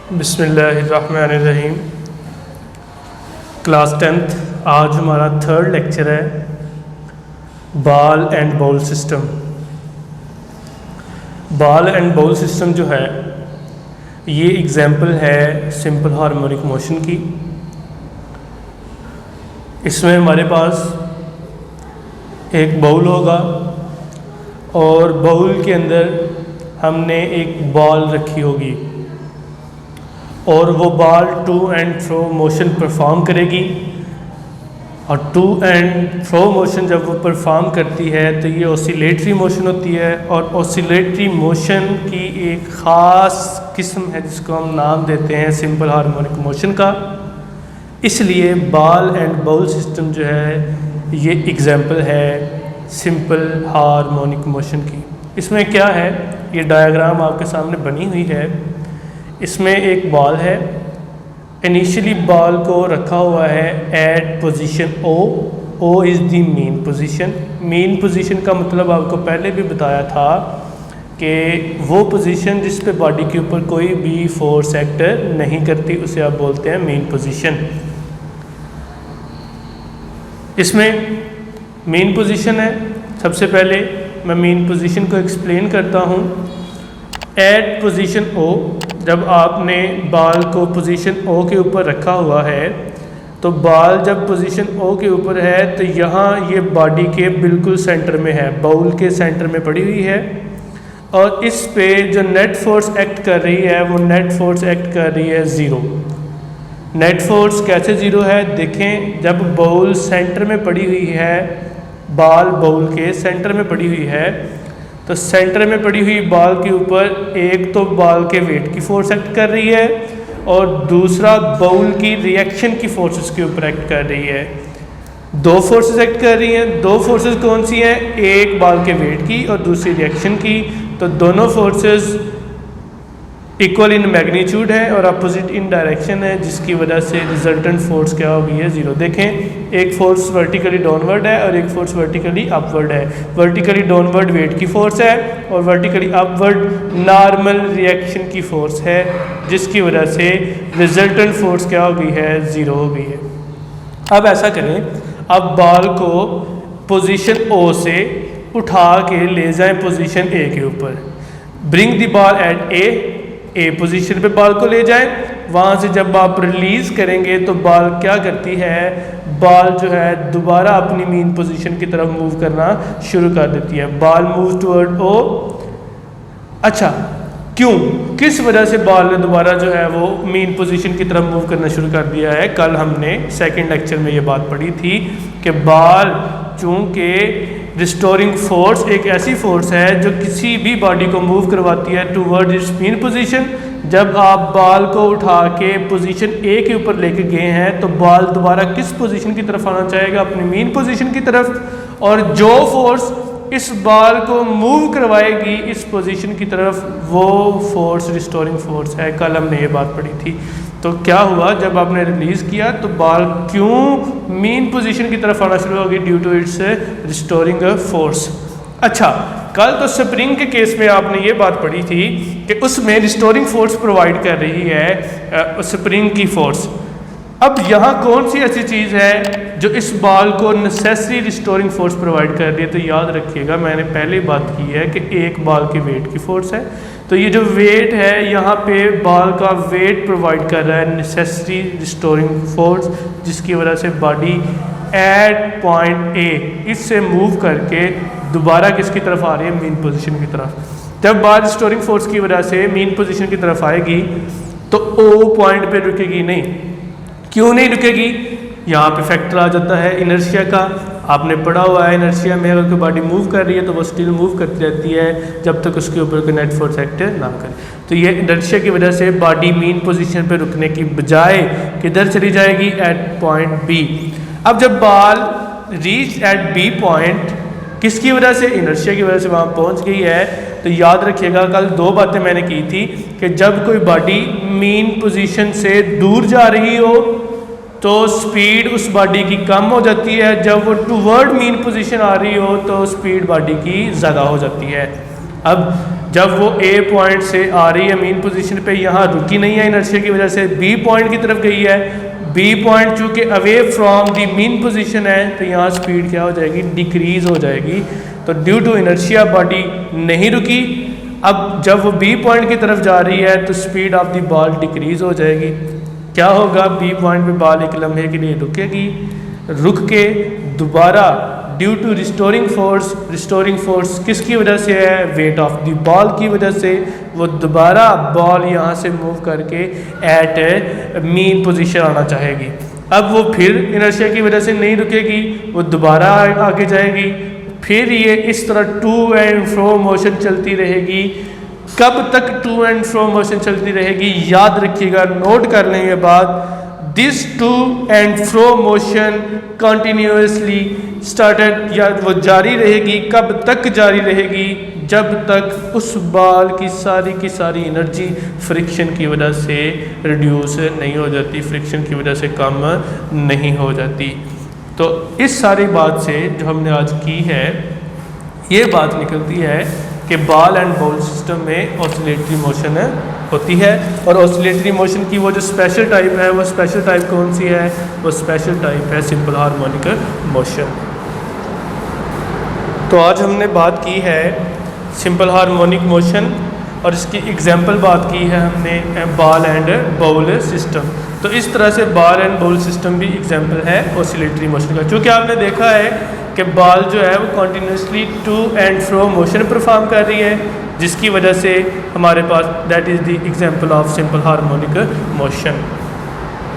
बिस्मिल्लाहिर्रहमानिर्रहीम। Class 10th, आज हमारा थर्ड लेक्चर है ball and bowl system. Ball and bowl system जो है ये एग्जाम्पल है सिंपल हार्मोनिक मोशन की। इसमें हमारे पास एक बाउल होगा और बाउल के अंदर हमने एक बॉल रखी होगी और वो ball to and fro motion perform करेगी। और टू एंड फ्रो मोशन जब वो परफॉर्म करती है तो ये ऑसिलेटरी मोशन होती है और ऑसिलेटरी मोशन की एक ख़ास किस्म है जिसको हम नाम देते हैं सिंपल हार्मोनिक मोशन का। इसलिए बॉल एंड बाउल सिस्टम जो है ये एग्जाम्पल है सिंपल हार्मोनिक मोशन की। इसमें क्या है, ये डायग्राम आपके सामने बनी हुई है। इसमें एक बॉल है, इनिशियली बॉल को रखा हुआ है at position O. O is the mean position. Mean position का मतलब आपको पहले भी बताया था कि वो पोजीशन जिस पे बॉडी के ऊपर कोई भी फोर्स एक्ट नहीं करती उसे आप बोलते हैं मेन पोजीशन। इसमें मेन पोजीशन है। सबसे पहले मैं मेन पोजीशन को एक्सप्लेन करता हूँ। एट पोजीशन ओ, जब आपने बॉल को पोजीशन ओ के ऊपर रखा हुआ है तो बॉल जब पोजीशन ओ के ऊपर है तो यहाँ ये बॉडी के बिल्कुल सेंटर में है, बाउल के सेंटर में पड़ी हुई है। और इस पे जो नेट फोर्स एक्ट कर रही है वो नेट फोर्स एक्ट कर रही है ज़ीरो। नेट फोर्स कैसे ज़ीरो है देखें, जब बाउल सेंटर में पड़ी हुई है, बॉल बाउल के सेंटर में पड़ी हुई है तो सेंटर में पड़ी हुई बॉल के ऊपर एक तो बॉल के वेट की फोर्स एक्ट कर रही है और दूसरा बाउल की रिएक्शन की फोर्सेस के ऊपर एक्ट कर रही है। दो फोर्सेस एक्ट कर रही हैं। दो फोर्सेस कौन सी हैं, एक बॉल के वेट की और दूसरी रिएक्शन की। तो दोनों फोर्सेस इक्वल इन मैग्नीट्यूड है और अपोजिट इन डायरेक्शन है, जिसकी वजह से रिजल्टेंट फोर्स क्या होगी है ज़ीरो। देखें, एक फोर्स वर्टिकली डाउनवर्ड है और एक फोर्स वर्टिकली अपवर्ड है। वर्टिकली डाउनवर्ड वेट की फोर्स है और वर्टिकली अपवर्ड नॉर्मल रिएक्शन की फोर्स है, जिसकी वजह से रिजल्टेंट फोर्स क्या हो गई है, ज़ीरो हो गई है। अब ऐसा करें, अब बॉल को पोजीशन ओ से उठा के ले जाएं पोजीशन ए के ऊपर। Bring the ball at A position पे बॉल को ले जाएं। वहाँ से जब आप रिलीज़ करेंगे तो बॉल क्या करती है, बॉल जो है दोबारा अपनी मेन पोजीशन की तरफ मूव करना शुरू कर देती है। बॉल मूव टुवर्ड ओ। अच्छा, क्यों, किस वजह से बॉल ने दोबारा जो है वो मेन पोजीशन की तरफ मूव करना शुरू कर दिया है। कल हमने सेकंड लेक्चर में ये बात पढ़ी थी कि बॉल चूँकि रिस्टोरिंग फोर्स एक ऐसी फोर्स है जो किसी भी बॉडी को मूव करवाती है टूवर्ड इट्स मेन पोजीशन। जब आप बॉल को उठा के पोजीशन ए के ऊपर लेके गए हैं तो बॉल दोबारा किस पोजीशन की तरफ आना चाहेगा, अपनी मेन पोजीशन की तरफ। और जो फोर्स इस बॉल को मूव करवाएगी इस पोजीशन की तरफ, वो फोर्स रिस्टोरिंग फोर्स है। कल हमने ये बात पढ़ी थी। तो क्या हुआ, जब आपने रिलीज़ किया तो बॉल क्यों मेन पोजीशन की तरफ आना शुरू होगी, due to its restoring force. अच्छा, कल तो स्प्रिंग के केस में आपने ये बात पढ़ी थी कि उसमें रिस्टोरिंग फोर्स प्रोवाइड कर रही है स्प्रिंग की फोर्स। अब यहाँ कौन सी ऐसी चीज़ है जो इस बॉल को नेसेसरी रिस्टोरिंग फोर्स प्रोवाइड कर रही है। तो याद रखिएगा, मैंने पहले बात की है कि एक बॉल के वेट की फोर्स है। तो ये जो वेट है यहाँ पे बॉल का वेट प्रोवाइड कर रहा है नेसेसरी रिस्टोरिंग फोर्स, जिसकी वजह से बॉडी एट पॉइंट ए इससे मूव करके दोबारा किसकी तरफ आ रही है, मेन पोजीशन की तरफ। जब बॉल रिस्टोरिंग फोर्स की वजह से मेन पोजीशन की तरफ आएगी तो ओ पॉइंट पे रुकेगी नहीं। क्यों नहीं रुकेगी, यहाँ पे फैक्टर आ जाता है इनर्शिया का। आपने पढ़ा हुआ है इनर्शिया में अगर कोई बॉडी मूव कर रही है तो वो स्टिल मूव करती रहती है जब तक उसके ऊपर कोई नेट फोर्स एक्ट ना करे। तो ये इनर्शिया की वजह से बॉडी मेन पोजीशन पे रुकने की बजाय किधर चली जाएगी, एट पॉइंट बी। अब जब ball reach at B point, किसकी वजह से, इनर्शिया की वजह से वहाँ पहुँच गई है। तो याद रखिएगा, कल दो बातें मैंने की थी कि जब कोई बॉडी मेन पोजीशन से दूर जा रही हो तो स्पीड उस बॉडी की कम हो जाती है, जब वो टूवर्ड मेन पोजीशन आ रही हो तो स्पीड बॉडी की ज़्यादा हो जाती है। अब जब वो ए पॉइंट से आ रही है मीन पोजीशन पे, यहाँ रुकी नहीं है इनर्शिया की वजह से, बी पॉइंट की तरफ गई है, बी पॉइंट चूँकि away from the mean position है तो यहाँ स्पीड क्या हो जाएगी, डिक्रीज हो जाएगी। तो ड्यू टू इनर्शिया बॉडी नहीं रुकी। अब जब वो बी पॉइंट की तरफ जा रही है तो speed of the ball decrease हो जाएगी। क्या होगा, बी पॉइंट पे बॉल एक लम्हे के लिए रुकेगी, रुक के दोबारा ड्यू टू रिस्टोरिंग फोर्स किसकी वजह से है, वेट ऑफ द बॉल की वजह से, वो दोबारा बॉल यहाँ से मूव करके एट मीन पोजीशन आना चाहेगी। अब वो फिर इनर्शिया की वजह से नहीं रुकेगी, वो दोबारा आगे जाएगी, फिर ये इस तरह टू एंड फ्रो मोशन चलती रहेगी। कब तक टू एंड फ्रो मोशन चलती रहेगी, याद रखिएगा, नोट कर लें ये बात, this to and fro motion continuously started, या वो जारी रहेगी, कब तक जारी रहेगी, जब तक उस बॉल की सारी एनर्जी फ्रिक्शन की वजह से रिड्यूस नहीं हो जाती, फ्रिक्शन की वजह से कम नहीं हो जाती। तो इस सारी बात से जो हमने आज की है, ये बात निकलती है कि बॉल एंड बाउल सिस्टम में ऑसिलेटरी मोशन होती है, और ऑसिलेटरी मोशन की वो जो स्पेशल टाइप है, वो स्पेशल टाइप कौन सी है, वो स्पेशल टाइप है सिंपल हार्मोनिक मोशन। तो आज हमने बात की है सिंपल हार्मोनिक मोशन, और इसकी एग्जाम्पल बात की है हमने बॉल एंड बाउल सिस्टम। तो इस तरह से बॉल एंड बाउल सिस्टम भी एग्जाम्पल है ऑसिलेटरी मोशन का, क्योंकि आपने देखा है कि बॉल जो है वो continuously to and fro motion perform कर रही है, जिसकी वजह से हमारे पास that is the example of simple harmonic motion.